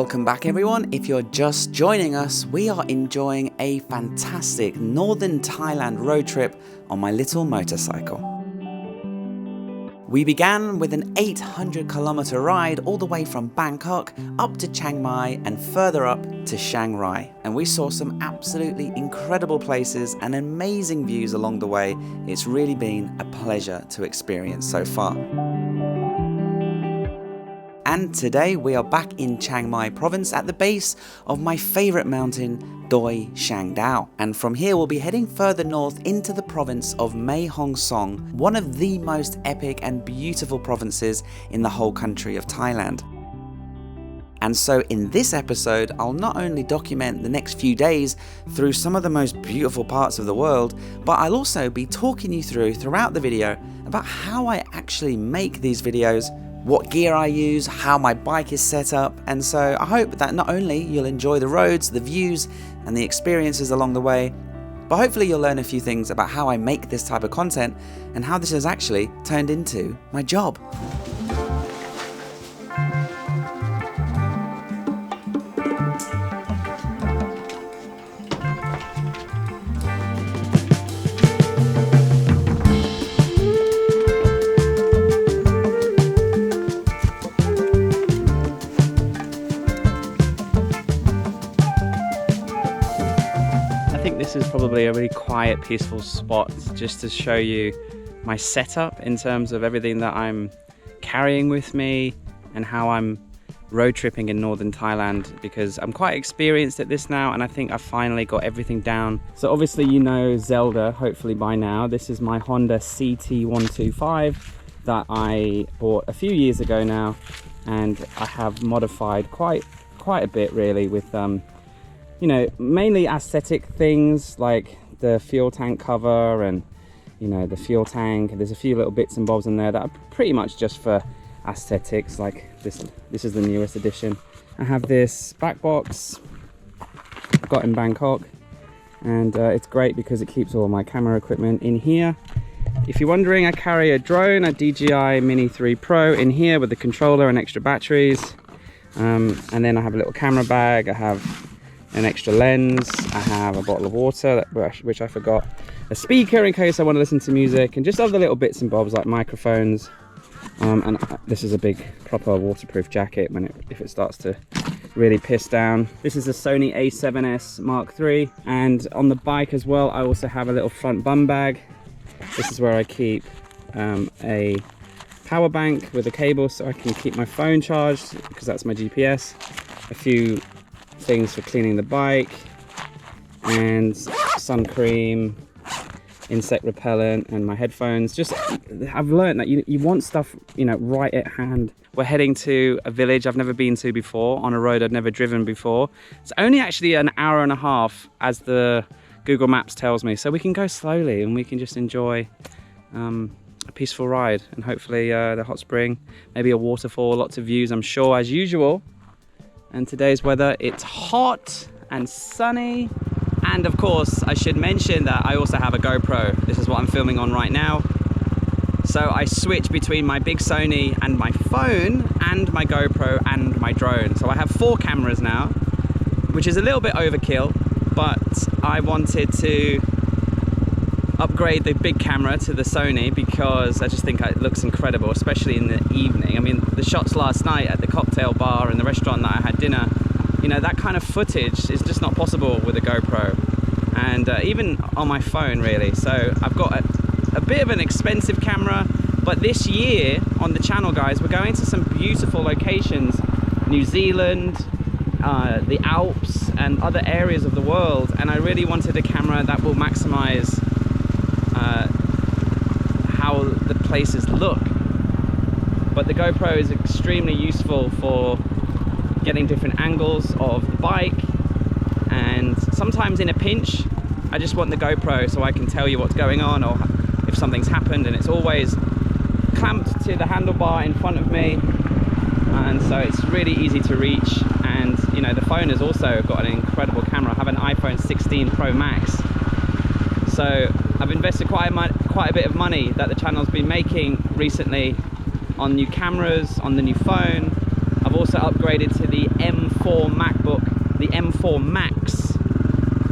Welcome back everyone. If you're just joining us, we are enjoying a fantastic Northern Thailand road trip on my little motorcycle. We began with an 800-kilometer ride all the way from Bangkok up to Chiang Mai and further up to Chiang Rai. And we saw some absolutely incredible places and amazing views along the way. It's really been a pleasure to experience so far. And today we are back in Chiang Mai province at the base of my favorite mountain, Doi Shang Dao. And from here we'll be heading further north into the province of Mae Hong Son, one of the most epic and beautiful provinces in the whole country of Thailand. And so in this episode, I'll not only document the next few days through some of the most beautiful parts of the world, but I'll also be talking you throughout the video about how I actually make these videos, what gear I use, how my bike is set up, and so I hope that not only you'll enjoy the roads, the views, and the experiences along the way, but hopefully you'll learn a few things about how I make this type of content and how this has actually turned into my job. This is probably a really quiet, peaceful spot just to show you my setup in terms of everything that I'm carrying with me and how I'm road tripping in Northern Thailand, because I'm quite experienced at this now and I think I've finally got everything down. So obviously you know Zelda, hopefully by now. This is my Honda CT125 that I bought a few years ago now, and I have modified quite a bit really with you know, mainly aesthetic things like the fuel tank cover and, you know, the fuel tank. There's a few little bits and bobs in there that are pretty much just for aesthetics, like this is the newest edition. I have this back box I got in Bangkok, and it's great because it keeps all my camera equipment in here. If you're wondering, I carry a drone, a DJI Mini 3 Pro in here with the controller and extra batteries. And then I have a little camera bag, I have an extra lens, I have a bottle of water, which I forgot, a speaker in case I want to listen to music, and just other little bits and bobs like microphones. And this is a big proper waterproof jacket if it starts to really piss down. This is a Sony A7S Mark III, and on the bike as well I also have a little front bum bag. This is where I keep a power bank with a cable so I can keep my phone charged, because that's my GPS, a few things for cleaning the bike, and sun cream, insect repellent, and my headphones. Just, I've learned that you want stuff, you know, right at hand. We're heading to a village I've never been to before, on a road I've never driven before. It's only actually an hour and a half as the Google Maps tells me, so we can go slowly and we can just enjoy a peaceful ride, and hopefully the hot spring, maybe a waterfall, lots of views I'm sure as usual. And today's weather, it's hot and sunny, and of course I should mention that I also have a GoPro. This is what I'm filming on right now, so I switch between my big Sony and my phone and my GoPro and my drone. So I have 4 cameras now, which is a little bit overkill, but I wanted to upgrade the big camera to the Sony because I just think it looks incredible, especially in the evening. I mean, the shots last night at the cocktail bar and the restaurant that I had dinner, you know, that kind of footage is just not possible with a GoPro, and even on my phone really. So I've got a bit of an expensive camera, but this year on the channel, guys, we're going to some beautiful locations, New Zealand, the Alps and other areas of the world, and I really wanted a camera that will maximize how the places look. But the GoPro is extremely useful for getting different angles of the bike, and sometimes in a pinch I just want the GoPro so I can tell you what's going on or if something's happened, and it's always clamped to the handlebar in front of me, and so it's really easy to reach. And you know, the phone has also got an incredible camera. I have an iPhone 16 Pro Max, so I've invested quite a bit of money that the channel's been making recently on new cameras, on the new phone. I've also upgraded to the M4 MacBook, the M4 Max,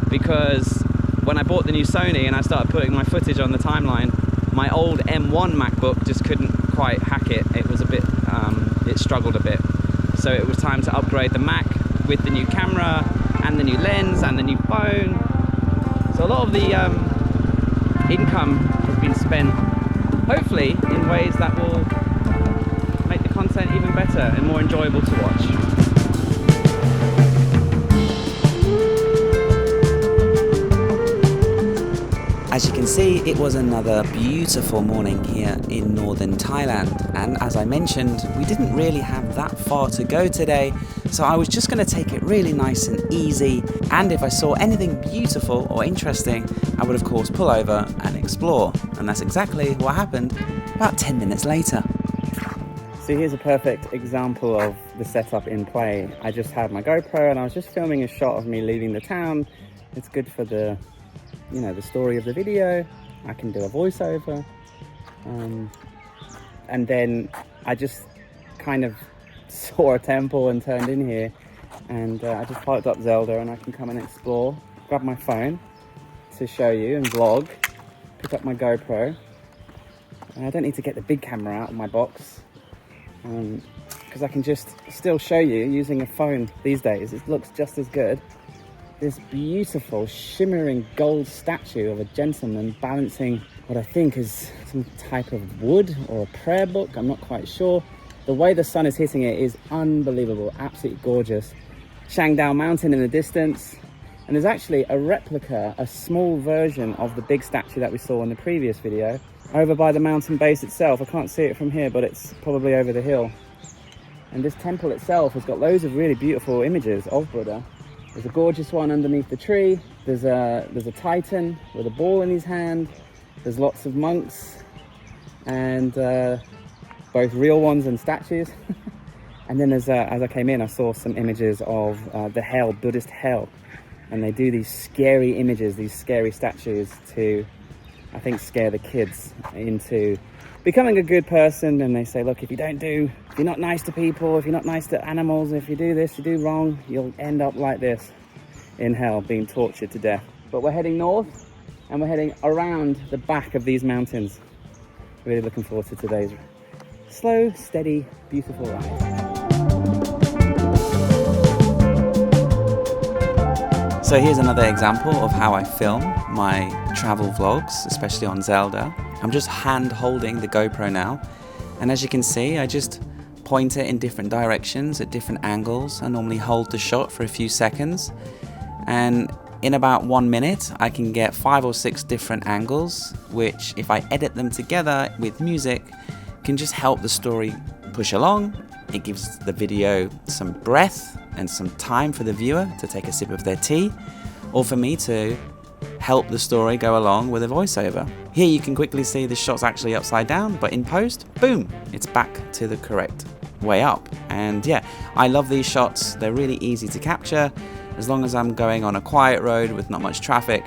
because when I bought the new Sony and I started putting my footage on the timeline, my old M1 MacBook just couldn't quite hack it. It was a bit, it struggled a bit. So it was time to upgrade the Mac with the new camera and the new lens and the new phone. So a lot of the income has been spent, hopefully, in ways that will make the content even better and more enjoyable to watch. As you can see, it was another beautiful morning here in Northern Thailand, and as I mentioned, we didn't really have that far to go today, so I was just going to take it really nice and easy, and if I saw anything beautiful or interesting, I would of course pull over and explore, and that's exactly what happened about 10 minutes later. So here's a perfect example of the setup in play. I just had my GoPro and I was just filming a shot of me leaving the town. It's good for the story of the video. I can do a voiceover, and then I just kind of saw a temple and turned in here, and I just parked up Zelda and I can come and explore, grab my phone to show you and vlog, pick up my GoPro, and I don't need to get the big camera out of my box, because I can just still show you using a phone these days. It looks just as good. This beautiful shimmering gold statue of a gentleman balancing what I think is some type of wood or a prayer book. I'm not quite sure. The way the sun is hitting it is unbelievable, absolutely gorgeous. Chiang Mai mountain in the distance, and there's actually a replica, a small version of the big statue that we saw in the previous video over by the mountain base itself. I can't see it from here, but it's probably over the hill. And this temple itself has got loads of really beautiful images of Buddha. There's a gorgeous one underneath the tree. There's a titan with a ball in his hand. There's lots of monks, and both real ones and statues. And then as I came in, I saw some images of the hell, Buddhist hell. And they do these scary images, these scary statues to, I think, scare the kids into becoming a good person. And they say, look, if you're not nice to people, if you're not nice to animals, if you do this, you do wrong, you'll end up like this in hell, being tortured to death. But we're heading north, and we're heading around the back of these mountains. Really looking forward to today's slow, steady, beautiful ride. So here's another example of how I film my travel vlogs, especially on Zelda. I'm just hand holding the GoPro now, and as you can see, I just point it in different directions at different angles. I normally hold the shot for a few seconds, and in about 1 minute I can get 5 or 6 different angles, which if I edit them together with music can just help the story push along. It gives the video some breath and some time for the viewer to take a sip of their tea, or for me to help the story go along with a voiceover. Here you can quickly see the shot's actually upside down, but in post, boom, it's back to the correct way up. And yeah, I love these shots. They're really easy to capture. As long as I'm going on a quiet road with not much traffic,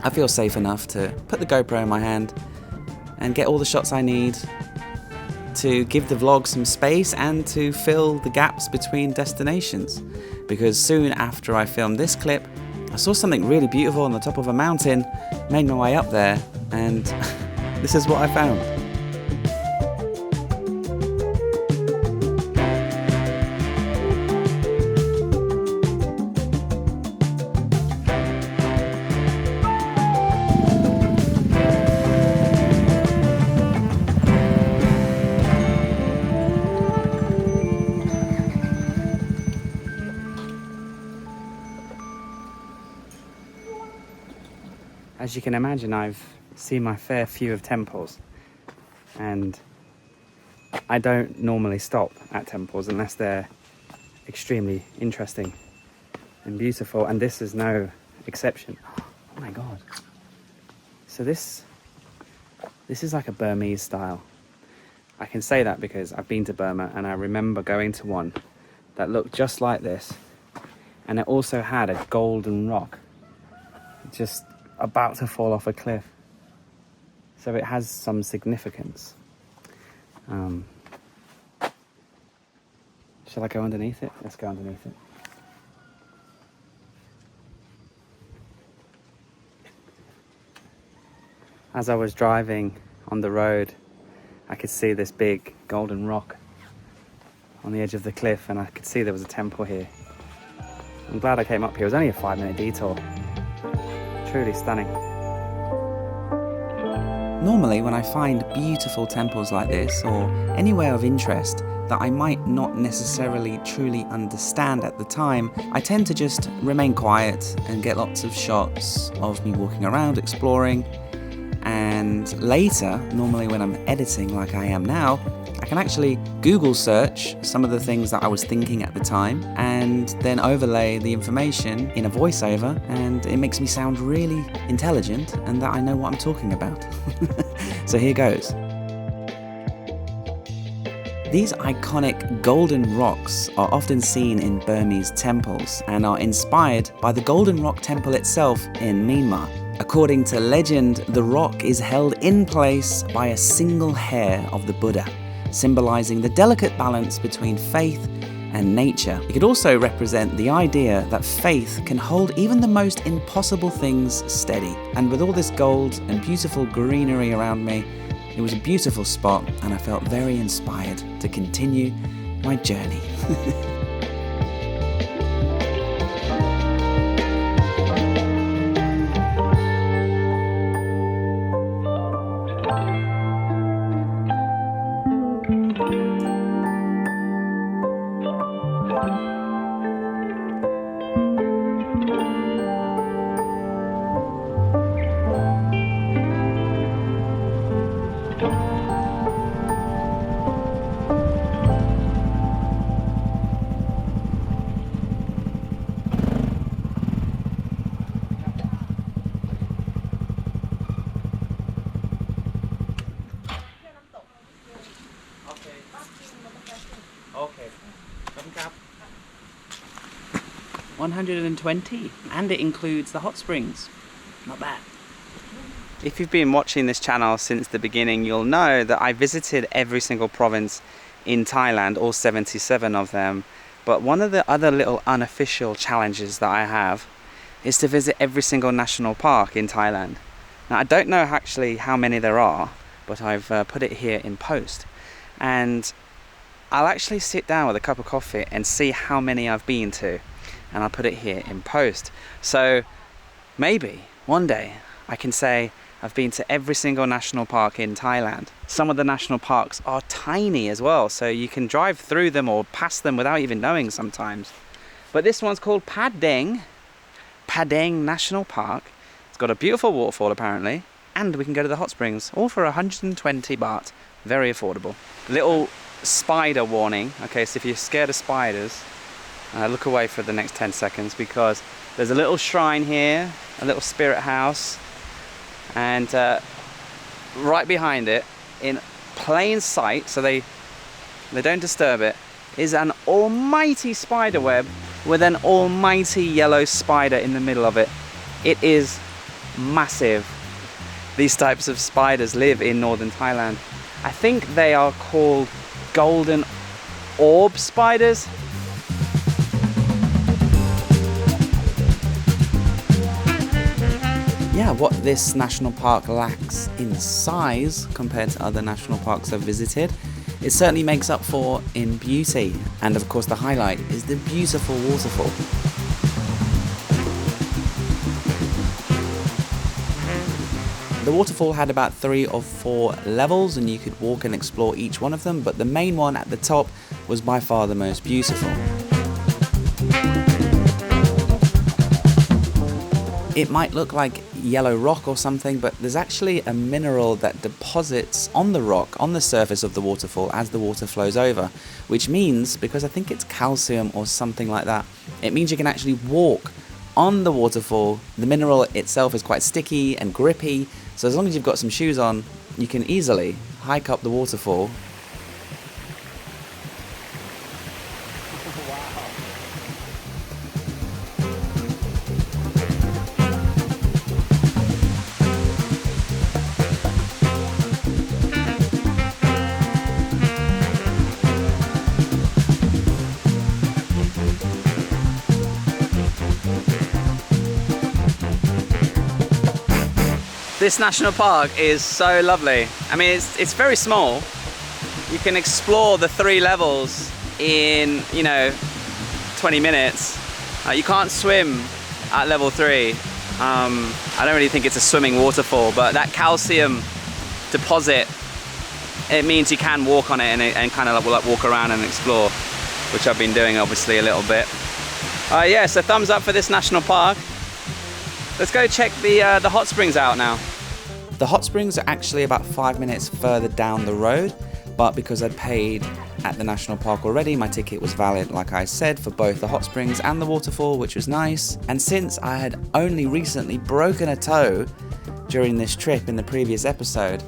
I feel safe enough to put the GoPro in my hand and get all the shots I need to give the vlog some space and to fill the gaps between destinations. Because soon after I filmed this clip, I saw something really beautiful on the top of a mountain, made my way up there, and this is what I found. As you can imagine, I've seen my fair few of temples, and I don't normally stop at temples unless they're extremely interesting and beautiful, and this is no exception. Oh my god. So this is like a Burmese style. I can say that because I've been to Burma and I remember going to one that looked just like this, and it also had a golden rock just about to fall off a cliff. So it has some significance. Shall I go underneath it? Let's go underneath it. As I was driving on the road, I could see this big golden rock on the edge of the cliff, and I could see there was a temple here. I'm glad I came up here. It was only a 5-minute detour. Truly stunning. Normally, when I find beautiful temples like this, or anywhere of interest that I might not necessarily truly understand at the time, I tend to just remain quiet and get lots of shots of me walking around, exploring. And later, normally when I'm editing like I am now, I can actually Google search some of the things that I was thinking at the time and then overlay the information in a voiceover, and it makes me sound really intelligent and that I know what I'm talking about. So here goes. These iconic golden rocks are often seen in Burmese temples and are inspired by the Golden Rock Temple itself in Myanmar. According to legend, the rock is held in place by a single hair of the Buddha, symbolizing the delicate balance between faith and nature. It could also represent the idea that faith can hold even the most impossible things steady. And with all this gold and beautiful greenery around me, it was a beautiful spot, and I felt very inspired to continue my journey. Okay. 120, and it includes the hot springs. Not bad. If you've been watching this channel since the beginning, you'll know that I visited every single province in Thailand, all 77 of them. But one of the other little unofficial challenges that I have is to visit every single national park in Thailand. Now, I don't know actually how many there are, but I've put it here in post. And I'll actually sit down with a cup of coffee and see how many I've been to, and I'll put it here in post. So maybe one day I can say I've been to every single national park in Thailand. Some of the national parks are tiny as well, so you can drive through them or past them without even knowing sometimes. But this one's called Padang National Park. It's got a beautiful waterfall apparently, and we can go to the hot springs, all for 120 baht. Very affordable. Little spider warning. Okay, so if you're scared of spiders, look away for the next 10 seconds, because there's a little shrine here, a little spirit house, and right behind it, in plain sight, so they don't disturb it, is an almighty spider web with an almighty yellow spider in the middle of it. It is massive. These types of spiders live in northern Thailand. I think they are called golden orb spiders. Yeah, what this national park lacks in size compared to other national parks I've visited, it certainly makes up for in beauty. And of course the highlight is the beautiful waterfall. The waterfall had about 3 or 4 levels, and you could walk and explore each one of them, but the main one at the top was by far the most beautiful. It might look like yellow rock or something, but there's actually a mineral that deposits on the rock, on the surface of the waterfall as the water flows over, which means, because I think it's calcium or something like that, it means you can actually walk on the waterfall. The mineral itself is quite sticky and grippy, so as long as you've got some shoes on, you can easily hike up the waterfall. This national park is so lovely. I mean, it's very small. You can explore the 3 levels in, you know, 20 minutes. You can't swim at level 3. I don't really think it's a swimming waterfall, but that calcium deposit, it means you can walk on it and kind of like walk around and explore, which I've been doing obviously a little bit. Yeah, so thumbs up for this national park. Let's go check the hot springs out now. The hot springs are actually about 5 minutes further down the road, but because I'd paid at the national park already, my ticket was valid, like I said, for both the hot springs and the waterfall, which was nice. And since I had only recently broken a toe during this trip in the previous episode,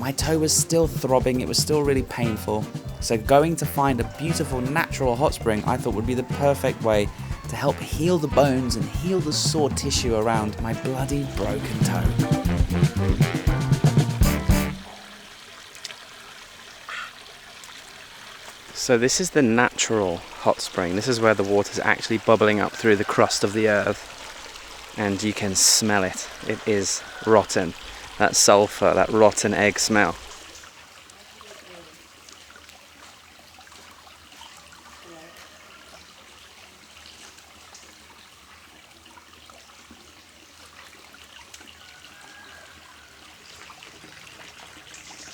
my toe was still throbbing, it was still really painful. So going to find a beautiful natural hot spring I thought would be the perfect way to help heal the bones and heal the sore tissue around my bloody broken toe. So this is the natural hot spring. This is where the water's actually bubbling up through the crust of the earth. And you can smell it. It is rotten. That sulfur, that rotten egg smell.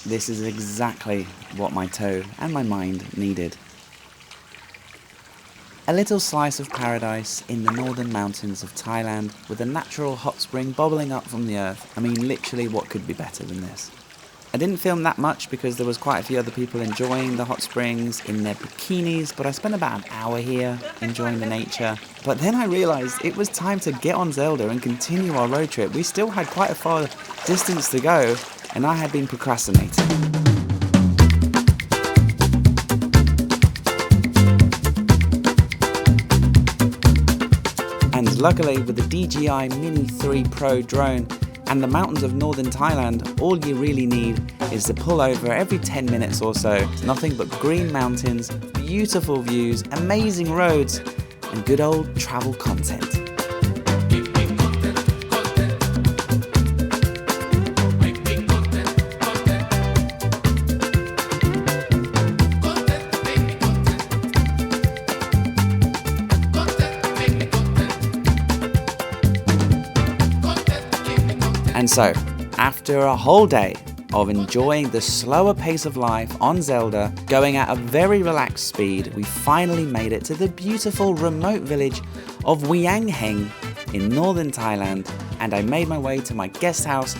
This is exactly what my toe and my mind needed. A little slice of paradise in the northern mountains of Thailand with a natural hot spring bubbling up from the earth. I mean, literally, what could be better than this? I didn't film that much because there was quite a few other people enjoying the hot springs in their bikinis, but I spent about an hour here enjoying the nature. But then I realized it was time to get on Zelda and continue our road trip. We still had quite a far distance to go, and I had been procrastinating. And luckily, with the DJI Mini 3 Pro drone and the mountains of northern Thailand, all you really need is to pull over every 10 minutes or so. It's nothing but green mountains, beautiful views, amazing roads, and good old travel content. And so, after a whole day of enjoying the slower pace of life on Zelda, going at a very relaxed speed, we finally made it to the beautiful remote village of Wiang Haeng in northern Thailand, and I made my way to my guest house,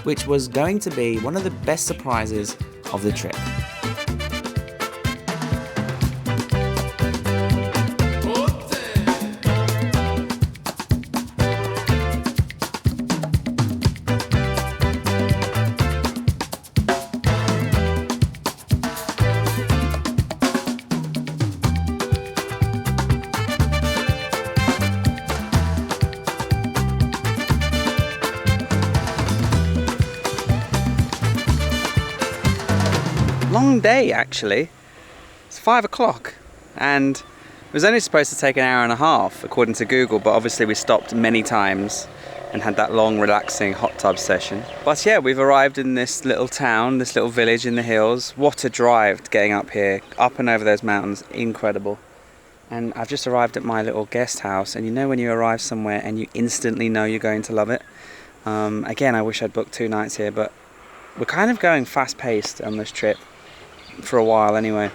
which was going to be one of the best surprises of the trip. Long day actually. It's 5 o'clock and it was only supposed to take an hour and a half according to Google, but obviously we stopped many times and had that long relaxing hot tub session. But yeah, we've arrived in this little town, this little village in the hills. What a drive getting up here, up and over those mountains, incredible. And I've just arrived at my little guest house, and you know when you arrive somewhere and you instantly know you're going to love it. Again, I wish I'd booked 2 nights here, but we're kind of going fast paced on this trip. For a while anyway.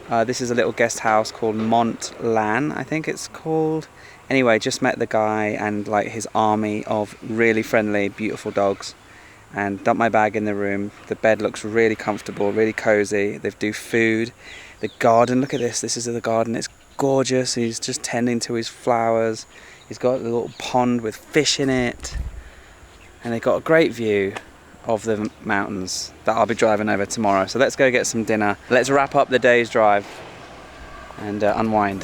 This is a little guest house called Mont Lan, I think it's called. Anyway, just met the guy and like his army of really friendly, beautiful dogs, and dumped my bag in the room. The bed looks really comfortable, really cozy. They do food. The garden, look at this. This is the garden. It's gorgeous. He's just tending to his flowers. He's got a little pond with fish in it, and they've got a great view of the mountains that I'll be driving over tomorrow. So let's go get some dinner. Let's wrap up the day's drive and unwind.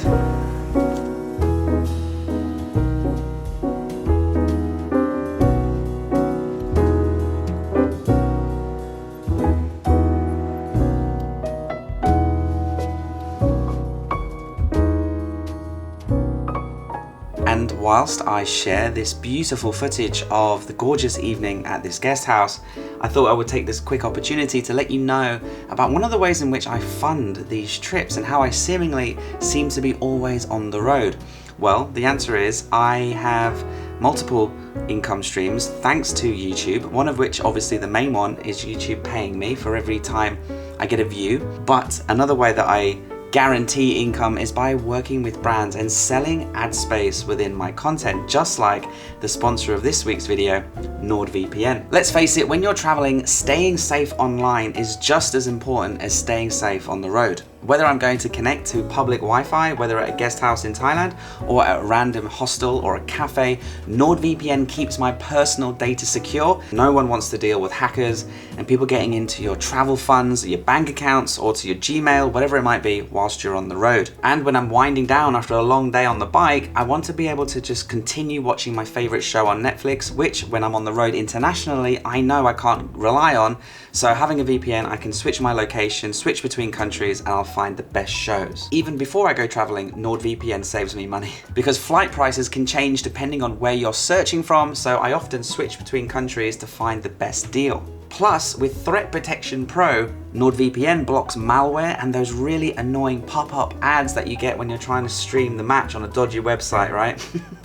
whilst I share this beautiful footage of the gorgeous evening at this guest house, I thought I would take this quick opportunity to let you know about one of the ways in which I fund these trips and how I seemingly seem to be always on the road. Well, the answer is I have multiple income streams thanks to YouTube, one of which, obviously the main one, is YouTube paying me for every time I get a view. But another way that I guarantee income is by working with brands and selling ad space within my content, just like the sponsor of this week's video, NordVPN. Let's face it, when you're traveling, staying safe online is just as important as staying safe on the road. Whether I'm going to connect to public Wi-Fi, whether at a guest house in Thailand or at a random hostel or a cafe, NordVPN keeps my personal data secure. No one wants to deal with hackers and people getting into your travel funds, your bank accounts, or to your Gmail, whatever it might be, whilst you're on the road. And when I'm winding down after a long day on the bike, I want to be able to just continue watching my favorite show on Netflix, which when I'm on the road internationally, I know I can't rely on. So having a VPN, I can switch my location, switch between countries, and I'll find the best shows. Even before I go traveling, NordVPN saves me money because flight prices can change depending on where you're searching from, so I often switch between countries to find the best deal. Plus, with Threat Protection Pro, NordVPN blocks malware and those really annoying pop-up ads that you get when you're trying to stream the match on a dodgy website, right?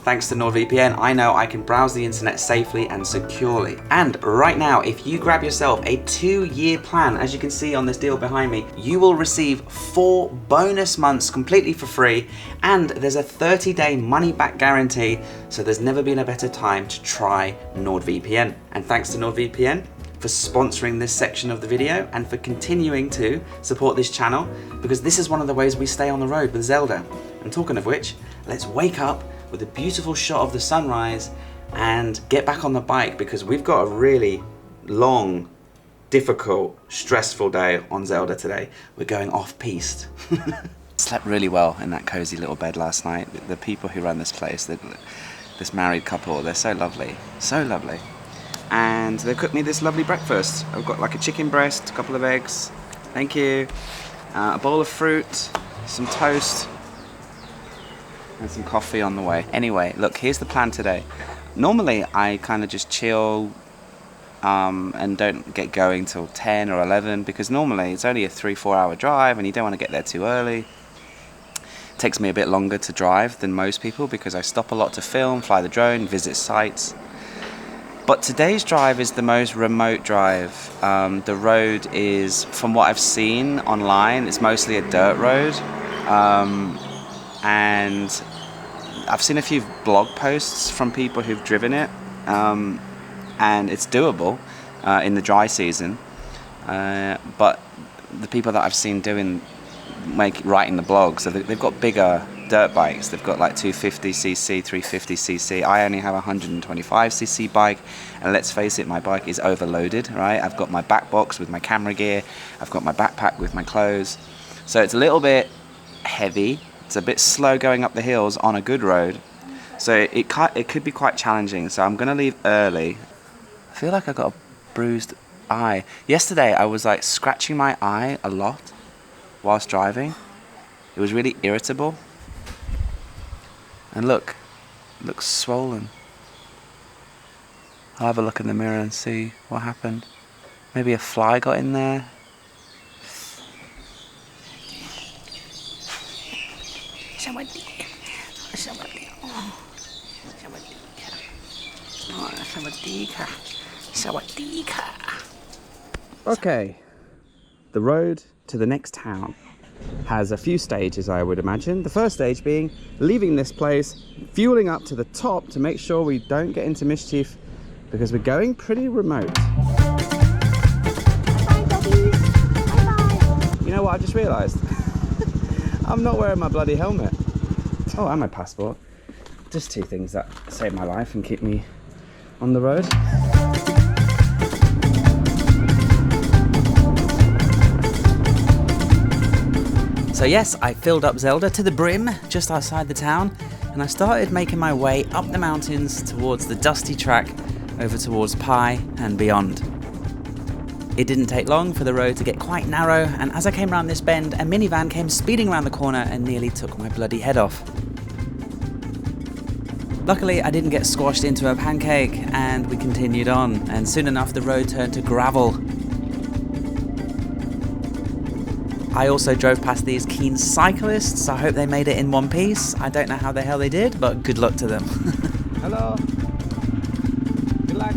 Thanks to NordVPN, I know I can browse the internet safely and securely. And right now, if you grab yourself a 2-year plan, as you can see on this deal behind me, you will receive 4 bonus months completely for free, and there's a 30-day money-back guarantee, so there's never been a better time to try NordVPN. And thanks to NordVPN for sponsoring this section of the video and for continuing to support this channel, because this is one of the ways we stay on the road with Zelda. And talking of which, let's wake up with a beautiful shot of the sunrise and get back on the bike, because we've got a really long, difficult, stressful day on Zelda today. We're going off-piste. Slept really well in that cozy little bed last night. The people who run this place, this married couple, they're so lovely, so lovely. And they cooked me this lovely breakfast. I've got like a chicken breast, a couple of eggs, thank you, a bowl of fruit, some toast, and some coffee on the way. Anyway, look, here's the plan today. Normally I kind of just chill and don't get going till 10 or 11, because normally it's only a 3-4 hour drive and you don't want to get there too early. It takes me a bit longer to drive than most people because I stop a lot to film, fly the drone, visit sites. But today's drive is the most remote drive. The road is, from what I've seen online, it's mostly a dirt road. And I've seen a few blog posts from people who've driven it. And it's doable in the dry season. But the people that I've seen writing the blog, so they've got bigger dirt bikes. They've got like 250cc, 350cc. I only have a 125cc bike, and let's face it, my bike is overloaded, right? I've got my back box with my camera gear, I've got my backpack with my clothes, so it's a little bit heavy. It's a bit slow going up the hills on a good road, so it could be quite challenging. So I'm gonna leave early. I feel like I got a bruised eye. Yesterday I was like scratching my eye a lot whilst driving. It was really irritable. And look, it looks swollen. I'll have a look in the mirror and see what happened. Maybe a fly got in there. Okay, the road to the next town has a few stages, I would imagine. The first stage being leaving this place, fueling up to the top to make sure we don't get into mischief, because we're going pretty remote. You know what I just realised? I'm not wearing my bloody helmet. Oh, and my passport. Just 2 things that save my life and keep me on the road. So yes, I filled up Zelda to the brim just outside the town, and I started making my way up the mountains towards the dusty track over towards Pai and beyond. It didn't take long for the road to get quite narrow, and as I came around this bend, a minivan came speeding around the corner and nearly took my bloody head off. Luckily, I didn't get squashed into a pancake and we continued on, and soon enough the road turned to gravel. I also drove past these keen cyclists. I hope they made it in one piece. I don't know how the hell they did, but good luck to them. Hello. Good luck.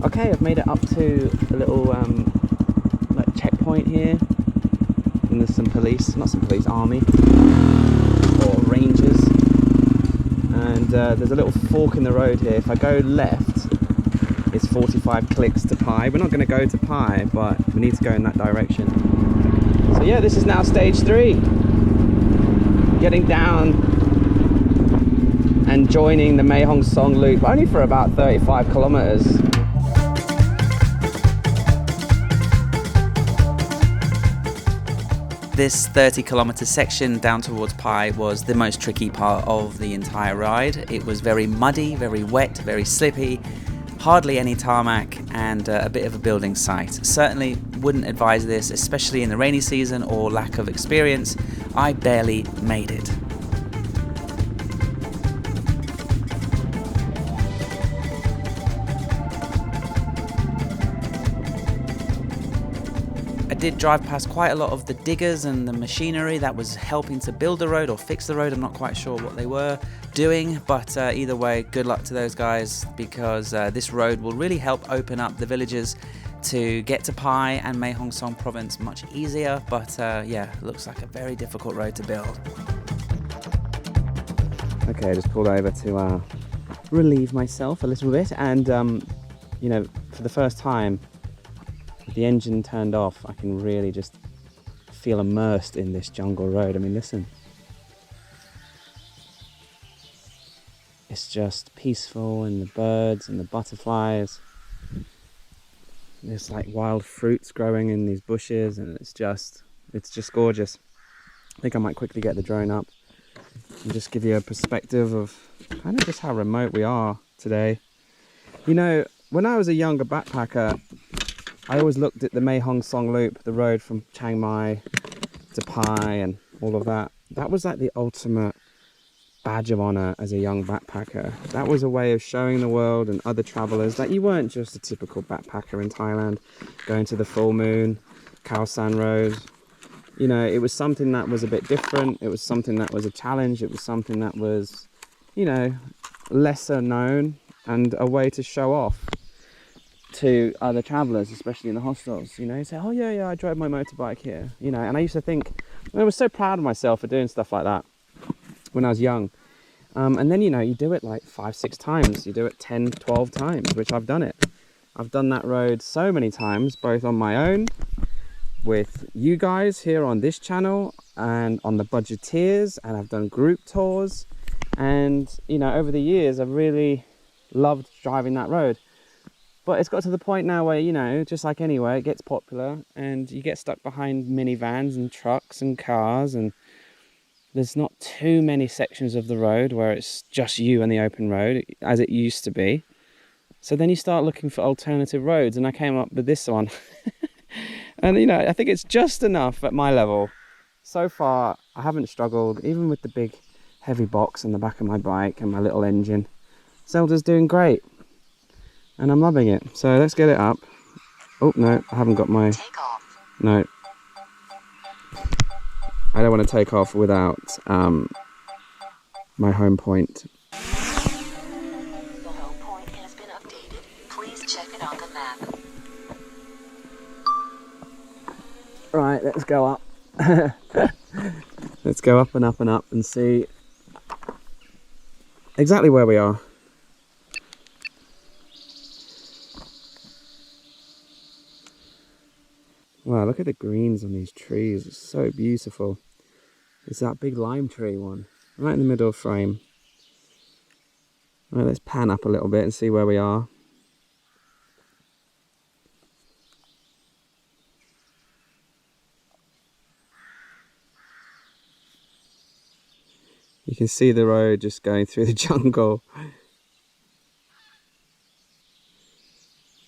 Okay, I've made it up to a little like checkpoint here. And there's some police, not some police, army or rangers. And there's a little fork in the road here. If I go left, it's 45 clicks to Pai. We're not going to go to Pai, but we need to go in that direction. So yeah, this is now stage 3. Getting down and joining the Mae Hong Son loop, only for about 35 kilometers. This 30-kilometer section down towards Pai was the most tricky part of the entire ride. It was very muddy, very wet, very slippy, hardly any tarmac, and a bit of a building site. Certainly wouldn't advise this, especially in the rainy season or lack of experience. I barely made it. I did drive past quite a lot of the diggers and the machinery that was helping to build the road or fix the road. I'm not quite sure what they were doing, but either way, good luck to those guys, because this road will really help open up the villages to get to Pai and Mae Hong Son province much easier. But yeah, looks like a very difficult road to build. Okay, I just pulled over to relieve myself a little bit, and you know, for the first time, with the engine turned off, I can really just feel immersed in this jungle road. I mean, listen. It's just peaceful, and the birds and the butterflies. There's like wild fruits growing in these bushes, and it's just gorgeous. I think I might quickly get the drone up and just give you a perspective of kind of just how remote we are today. You know, when I was a younger backpacker, I always looked at the Mae Hong Son loop, the road from Chiang Mai to Pai and all of that. That was like the ultimate badge of honor as a young backpacker. That was a way of showing the world and other travelers that you weren't just a typical backpacker in Thailand, going to the full moon, Khao San Road. You know, it was something that was a bit different. It was something that was a challenge. It was something that was, you know, lesser known, and a way to show off to other travelers, especially in the hostels. You know, you say, oh yeah, I drove my motorbike here, you know. And I used to think, I was so proud of myself for doing stuff like that when I was young. And then, you know, you do it like 5-6 times, you do it 10-12 times, which I've done it. I've done that road so many times, both on my own, with you guys here on this channel, and on the budgeteers, and I've done group tours. And, you know, over the years, I've really loved driving that road. But it's got to the point now where, you know, just like anywhere, it gets popular and you get stuck behind minivans and trucks and cars, and there's not too many sections of the road where it's just you and the open road as it used to be. So then you start looking for alternative roads, and I came up with this one. And, you know, I think it's just enough at my level. So far, I haven't struggled, even with the big heavy box on the back of my bike and my little engine. Zelda's doing great. And I'm loving it. So let's get it up. Oh, no, I haven't got my... No. I don't want to take off without my home point. The home point has been updated. Please check it on the map. Right, let's go up. Let's go up and up and up and see exactly where we are. Wow, look at the greens on these trees. It's so beautiful. It's that big lime tree one, right in the middle of frame. Right, let's pan up a little bit and see where we are. You can see the road just going through the jungle.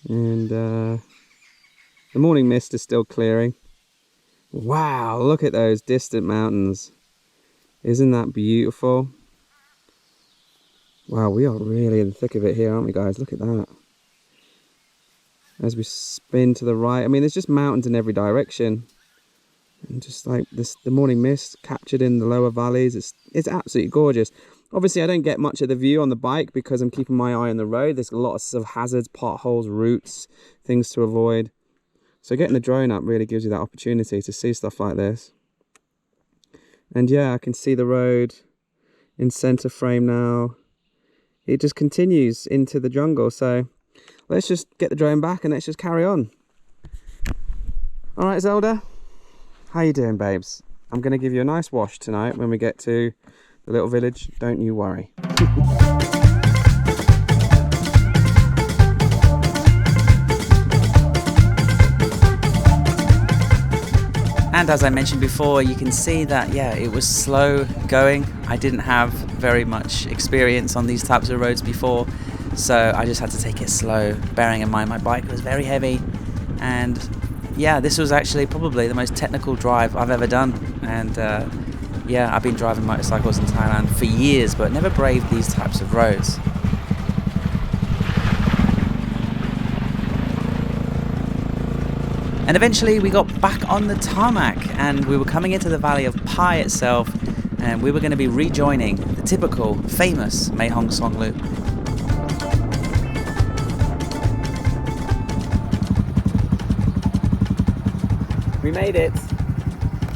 And the morning mist is still clearing. Wow, look at those distant mountains. Isn't that beautiful? Wow, we are really in the thick of it here, aren't we, guys? Look at that. As we spin to the right, I mean, there's just mountains in every direction. And just like this, the morning mist captured in the lower valleys, it's absolutely gorgeous. Obviously, I don't get much of the view on the bike because I'm keeping my eye on the road. There's lots of hazards, potholes, roots, things to avoid. So getting the drone up really gives you that opportunity to see stuff like this. And yeah, I can see the road in center frame now. It just continues into the jungle. So let's just get the drone back and let's just carry on. All right, Zelda, how you doing, babes? I'm going to give you a nice wash tonight when we get to the little village. Don't you worry. And as I mentioned before, you can see that, yeah, it was slow going. I didn't have very much experience on these types of roads before, so I just had to take it slow, bearing in mind my bike was very heavy. And yeah, this was actually probably the most technical drive I've ever done. And yeah, I've been driving motorcycles in Thailand for years, but never braved these types of roads. And eventually we got back on the tarmac and we were coming into the valley of Pai itself, and we were going to be rejoining the typical famous Mae Hong Son loop. We made it.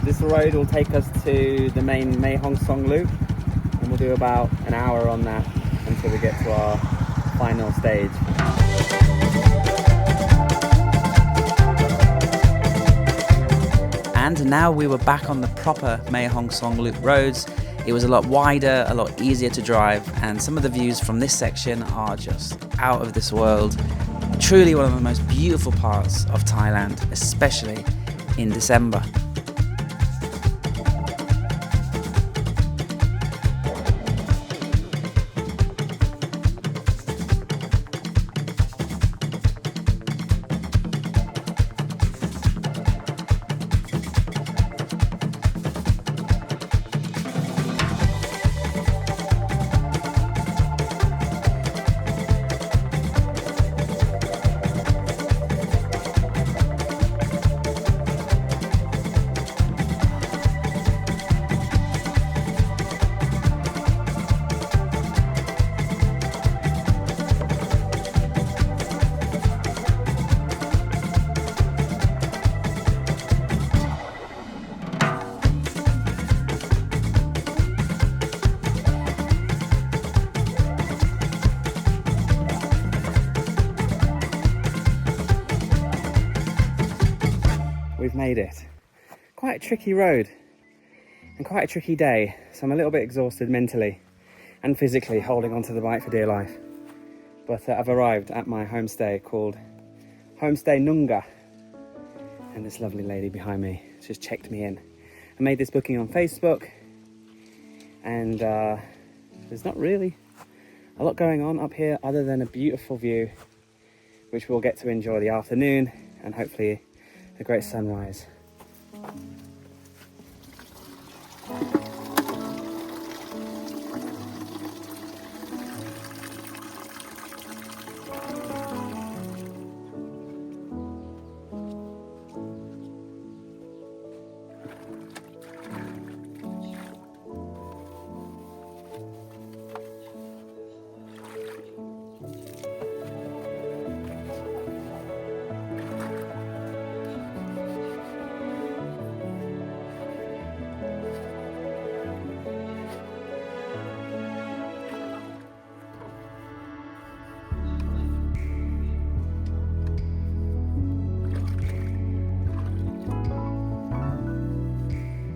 This road will take us to the main Mae Hong Son loop, and we'll do about an hour on that until we get to our final stage. And now we were back on the proper Mae Hong Son loop roads. It was a lot wider, a lot easier to drive, and some of the views from this section are just out of this world. Truly one of the most beautiful parts of Thailand, especially in December. We've made it. Quite a tricky road and quite a tricky day, so I'm a little bit exhausted mentally and physically, holding onto the bike for dear life. But I've arrived at my homestay called Homestay Nunga, and this lovely lady behind me just checked me in. I made this booking on Facebook, and there's not really a lot going on up here other than a beautiful view, which we'll get to enjoy the afternoon and hopefully a great sunrise.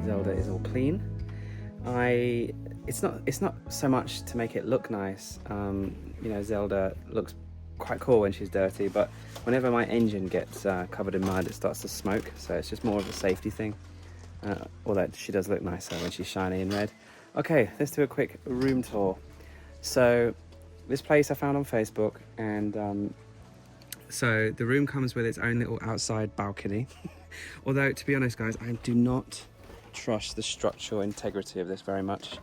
Zelda is all clean. It's not so much to make it look nice. You know, Zelda looks quite cool when she's dirty, but whenever my engine gets covered in mud, it starts to smoke, so it's just more of a safety thing. Although she does look nicer when she's shiny and red. Okay, let's do a quick room tour. So this place I found on Facebook, and So the room comes with its own little outside balcony. Although, to be honest, guys, I do not trust the structural integrity of this very much.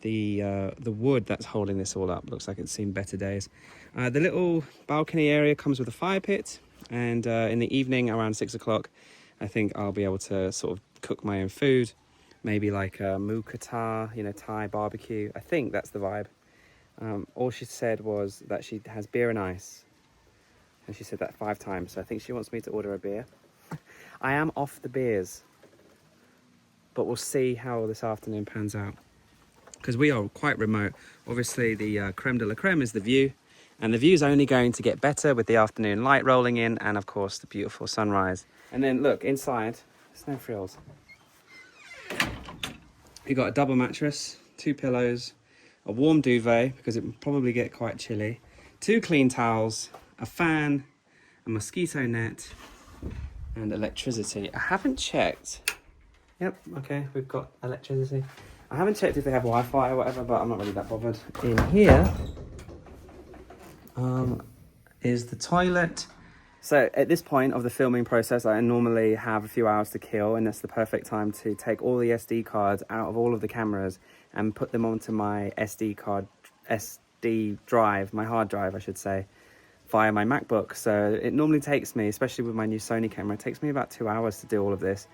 The wood that's holding this all up looks like it's seen better days. The little balcony area comes with a fire pit, and in the evening around 6 o'clock, I think I'll be able to sort of cook my own food. Maybe like a mookata, you know, Thai barbecue. I think that's the vibe. All she said was that she has beer and ice. And she said that 5 times, so I think she wants me to order a beer. I am off the beers, but we'll see how this afternoon pans out. Because we are quite remote. Obviously the creme de la creme is the view, and the view's only going to get better with the afternoon light rolling in, and of course the beautiful sunrise. And then look, inside, there's no frills. We got a double mattress, 2 pillows, a warm duvet, because it will probably get quite chilly, 2 clean towels, a fan, a mosquito net, and electricity. I haven't checked. Yep, okay, we've got electricity. I haven't checked if they have Wi-Fi or whatever, but I'm not really that bothered. In here is the toilet. So at this point of the filming process, I normally have a few hours to kill, and that's the perfect time to take all the SD cards out of all of the cameras and put them onto my SD drive, my hard drive, I should say, via my MacBook. So it normally takes me, especially with my new Sony camera, it takes me about 2 hours to do all of this.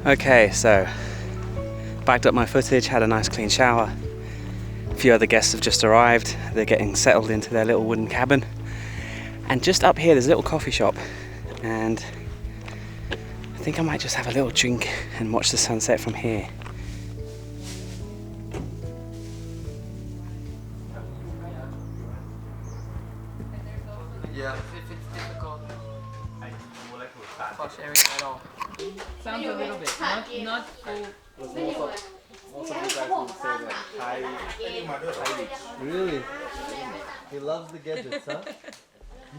Okay, so backed up my footage, had a nice clean shower. A few other guests have just arrived. They're getting settled into their little wooden cabin. And just up here, there's a little coffee shop. And I think I might just have a little drink and watch the sunset from here. Yeah, if it's difficult, flush area at all. Sounds a little bit, not full. Really? He loves the gadgets, huh?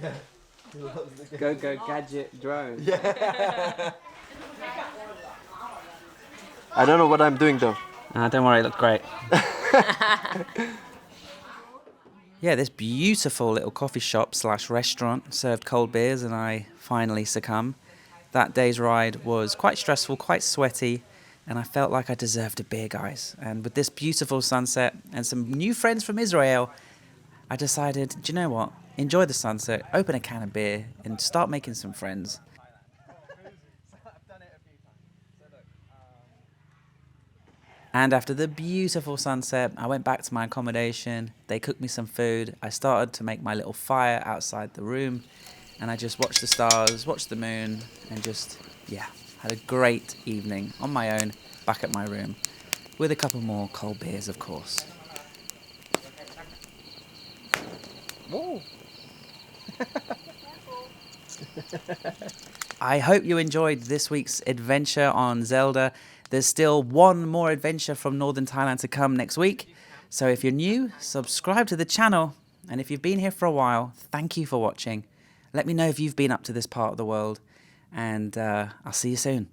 Yeah. He loves the gadgets. Go gadget drone. Yeah. I don't know what I'm doing though. Don't worry, it looked great. Yeah, this beautiful little coffee shop / restaurant served cold beers, and I finally succumb. That day's ride was quite stressful, quite sweaty, and I felt like I deserved a beer, guys. And with this beautiful sunset and some new friends from Israel, I decided, do you know what? Enjoy the sunset, open a can of beer, and start making some friends. And after the beautiful sunset, I went back to my accommodation. They cooked me some food. I started to make my little fire outside the room. And I just watched the stars, watched the moon, and just, yeah, had a great evening on my own, back at my room, with a couple more cold beers, of course. Whoa. I hope you enjoyed this week's adventure on Zelda. There's still one more adventure from Northern Thailand to come next week. So if you're new, subscribe to the channel. And if you've been here for a while, thank you for watching. Let me know if you've been up to this part of the world. And I'll see you soon.